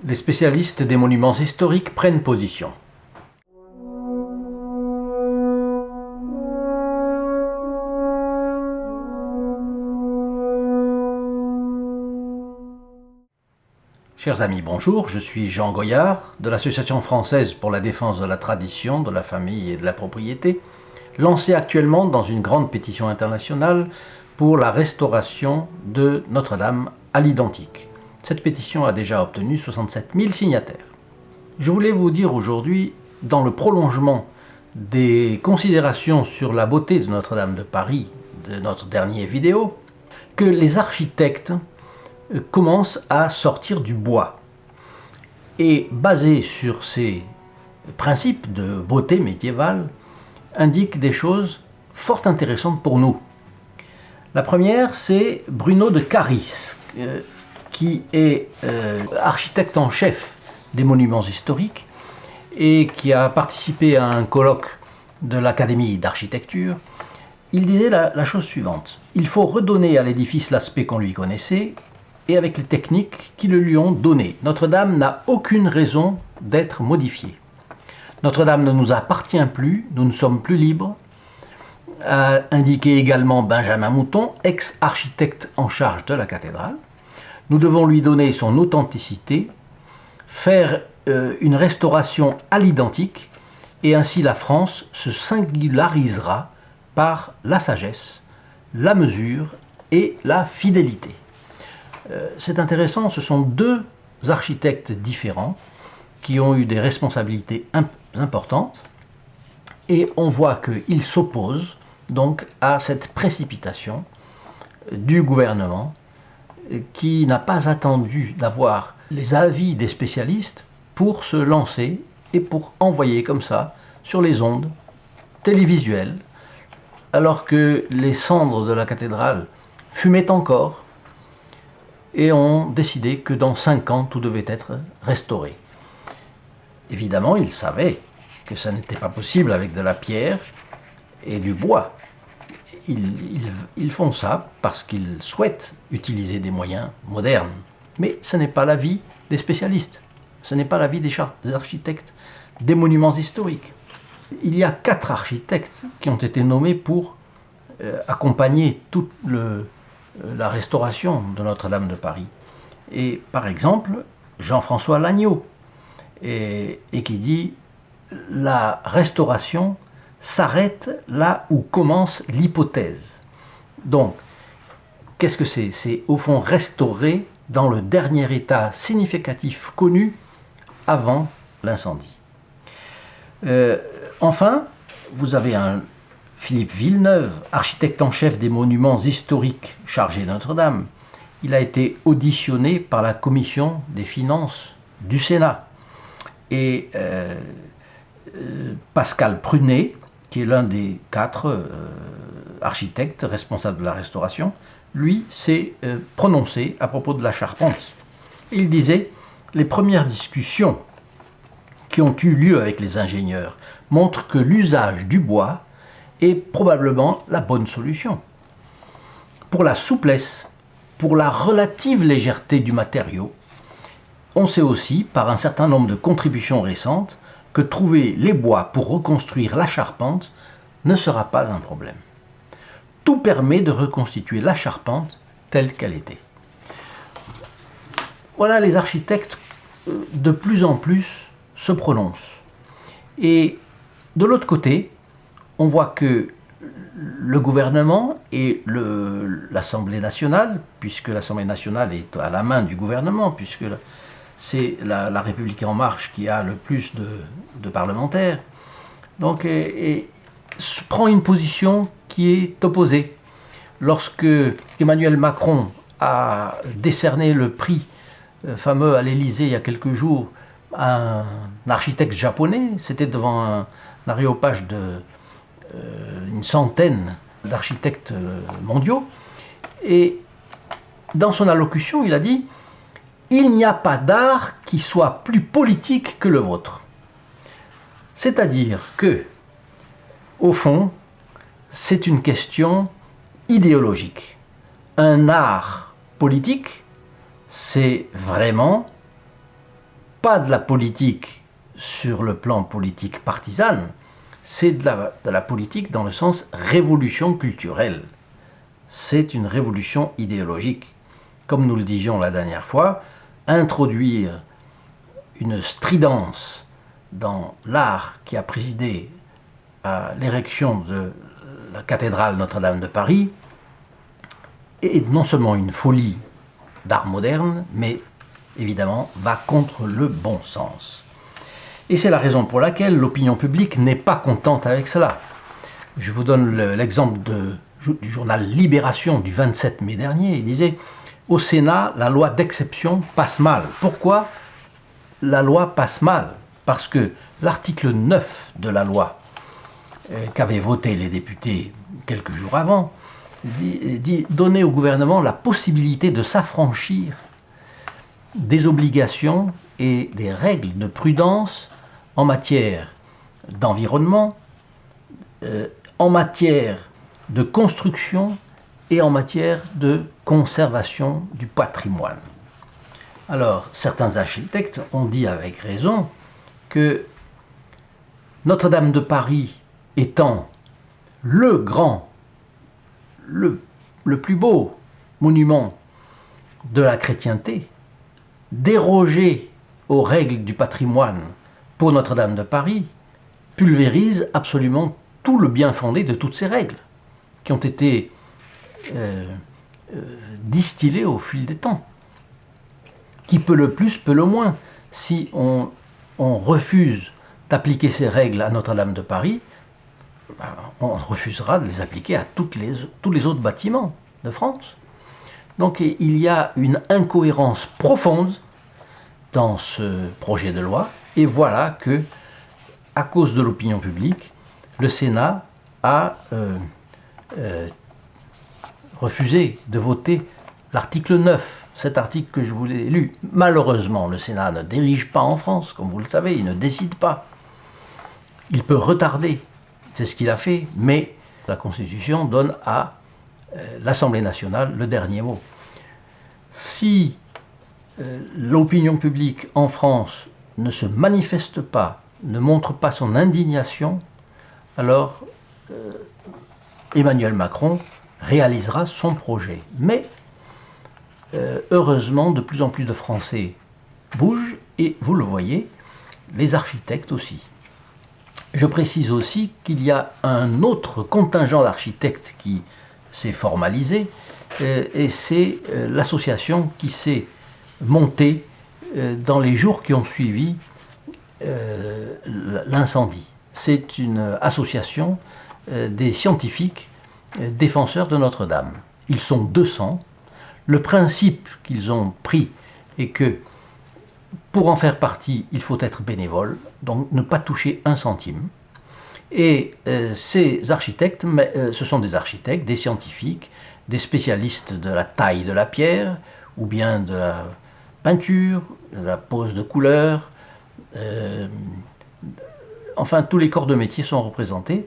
Les spécialistes des monuments historiques prennent position. Chers amis, bonjour, je suis Jean Goyard de l'Association française pour la défense de la tradition, de la famille et de la propriété, lancée actuellement dans une grande pétition internationale pour la restauration de Notre-Dame à l'identique. Cette pétition a déjà obtenu 67 000 signataires. Je voulais vous dire aujourd'hui, dans le prolongement des considérations sur la beauté de Notre-Dame de Paris, de notre dernière vidéo, que les architectes commencent à sortir du bois. Et basé sur ces principes de beauté médiévale, indiquent des choses fort intéressantes pour nous. La première, c'est Bruno de Caris, qui est architecte en chef des monuments historiques et qui a participé à un colloque de l'Académie d'architecture. Il disait la chose suivante: il faut redonner à l'édifice l'aspect qu'on lui connaissait et avec les techniques qui le lui ont donné. Notre-Dame n'a aucune raison d'être modifiée. Notre-Dame ne nous appartient plus, nous ne sommes plus libres, a indiqué également Benjamin Mouton, ex-architecte en charge de la cathédrale. Nous devons lui donner son authenticité, faire une restauration à l'identique, et ainsi la France se singularisera par la sagesse, la mesure et la fidélité. C'est intéressant, ce sont deux architectes différents qui ont eu des responsabilités importantes, et on voit qu'ils s'opposent donc à cette précipitation du gouvernement qui n'a pas attendu d'avoir les avis des spécialistes pour se lancer et pour envoyer comme ça sur les ondes télévisuelles, alors que les cendres de la cathédrale fumaient encore, et ont décidé que dans 5 ans tout devait être restauré. Évidemment, ils savaient que ça n'était pas possible avec de la pierre et du bois. Ils font ça parce qu'ils souhaitent utiliser des moyens modernes. Mais ce n'est pas l'avis des spécialistes, ce n'est pas l'avis des architectes des monuments historiques. Il y a 4 architectes qui ont été nommés pour accompagner toute la restauration de Notre-Dame de Paris. Et par exemple, Jean-François Lagneau, et qui dit: la restauration s'arrête là où commence l'hypothèse. Donc, qu'est-ce que c'est? C'est au fond restaurer dans le dernier état significatif connu avant l'incendie. Enfin, vous avez Philippe Villeneuve, architecte en chef des monuments historiques chargé de Notre-Dame. Il a été auditionné par la commission des finances du Sénat. Et Pascal Prunet, qui est l'un des 4 architectes responsables de la restauration, lui s'est prononcé à propos de la charpente. Il disait: les premières discussions qui ont eu lieu avec les ingénieurs montrent que l'usage du bois est probablement la bonne solution. Pour la souplesse, pour la relative légèreté du matériau, on sait aussi, par un certain nombre de contributions récentes, que trouver les bois pour reconstruire la charpente ne sera pas un problème. Tout permet de reconstituer la charpente telle qu'elle était. Voilà, les architectes de plus en plus se prononcent. Et de l'autre côté, on voit que le gouvernement et l'Assemblée nationale, puisque l'Assemblée nationale est à la main du gouvernement, puisque c'est la République en marche qui a le plus de parlementaires, donc prend une position qui est opposée. Lorsque Emmanuel Macron a décerné le prix fameux à l'Élysée il y a quelques jours à un architecte japonais, c'était devant un aréopage une centaine d'architectes mondiaux, et dans son allocution, il a dit: il n'y a pas d'art qui soit plus politique que le vôtre. C'est-à-dire que, au fond, c'est une question idéologique. Un art politique, c'est vraiment pas de la politique sur le plan politique partisan, c'est de la politique dans le sens révolution culturelle. C'est une révolution idéologique. Comme nous le disions la dernière fois, introduire une stridence dans l'art qui a présidé à l'érection de la cathédrale Notre-Dame de Paris est non seulement une folie d'art moderne, mais évidemment va contre le bon sens. Et c'est la raison pour laquelle l'opinion publique n'est pas contente avec cela. Je vous donne l'exemple du journal Libération du 27 mai dernier. Il disait « Au Sénat, la loi d'exception passe mal ». Pourquoi la loi passe mal? Parce que l'article 9 de la loi qu'avaient voté les députés quelques jours avant donnait au gouvernement la possibilité de s'affranchir des obligations et des règles de prudence en matière d'environnement, en matière de construction et en matière de conservation du patrimoine. Alors, certains architectes ont dit avec raison que Notre-Dame de Paris étant le grand, le plus beau monument de la chrétienté, déroger aux règles du patrimoine pour Notre-Dame de Paris pulvérise absolument tout le bien fondé de toutes ces règles qui ont été distillées au fil des temps. Qui peut le plus, peut le moins. Si on refuse d'appliquer ces règles à Notre-Dame de Paris, on refusera de les appliquer à tous les autres bâtiments de France. Donc il y a une incohérence profonde dans ce projet de loi, et voilà que, à cause de l'opinion publique, le Sénat a refusé de voter l'article 9, cet article que je vous ai lu. Malheureusement, le Sénat ne dirige pas en France, comme vous le savez, il ne décide pas. Il peut retarder, c'est ce qu'il a fait, mais la Constitution donne à l'Assemblée nationale le dernier mot. Si l'opinion publique en France ne se manifeste pas, ne montre pas son indignation, alors Emmanuel Macron réalisera son projet. Mais heureusement, de plus en plus de Français bougent, et vous le voyez, les architectes aussi. Je précise aussi qu'il y a un autre contingent d'architectes qui s'est formalisé, et c'est l'association qui s'est montée dans les jours qui ont suivi l'incendie. C'est une association des scientifiques défenseurs de Notre-Dame. Ils sont 200. Le principe qu'ils ont pris est que pour en faire partie, il faut être bénévole, donc ne pas toucher un centime. Et ces architectes, ce sont des architectes, des scientifiques, des spécialistes de la taille de la pierre, ou bien de la peinture, de la pose de couleurs, enfin tous les corps de métier sont représentés.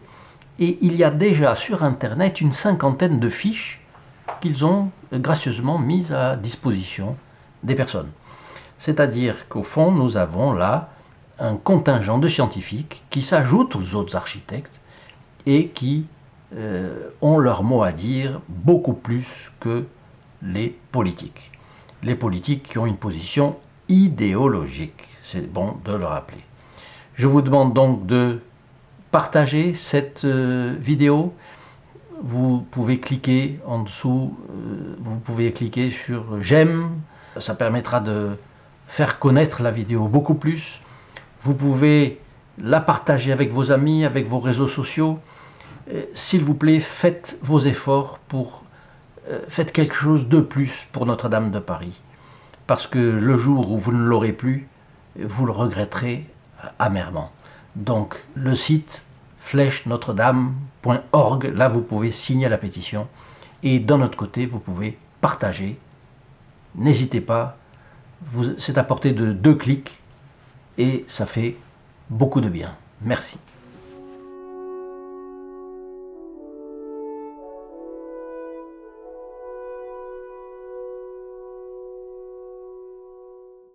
Et il y a déjà sur Internet une cinquantaine de fiches qu'ils ont gracieusement mises à disposition des personnes. C'est-à-dire qu'au fond, nous avons là un contingent de scientifiques qui s'ajoutent aux autres architectes et qui ont leur mot à dire beaucoup plus que les politiques. Les politiques qui ont une position idéologique, c'est bon de le rappeler. Je vous demande donc de partager cette vidéo. Vous pouvez cliquer en dessous, vous pouvez cliquer sur j'aime, ça permettra de faire connaître la vidéo beaucoup plus. Vous pouvez la partager avec vos amis, avec vos réseaux sociaux. S'il vous plaît, faites vos efforts faites quelque chose de plus pour Notre-Dame de Paris. Parce que le jour où vous ne l'aurez plus, vous le regretterez amèrement. Donc le site flèche-notre-dame.org, là vous pouvez signer la pétition. Et d'un autre côté, vous pouvez partager. N'hésitez pas, c'est à portée de 2 clics et ça fait beaucoup de bien. Merci.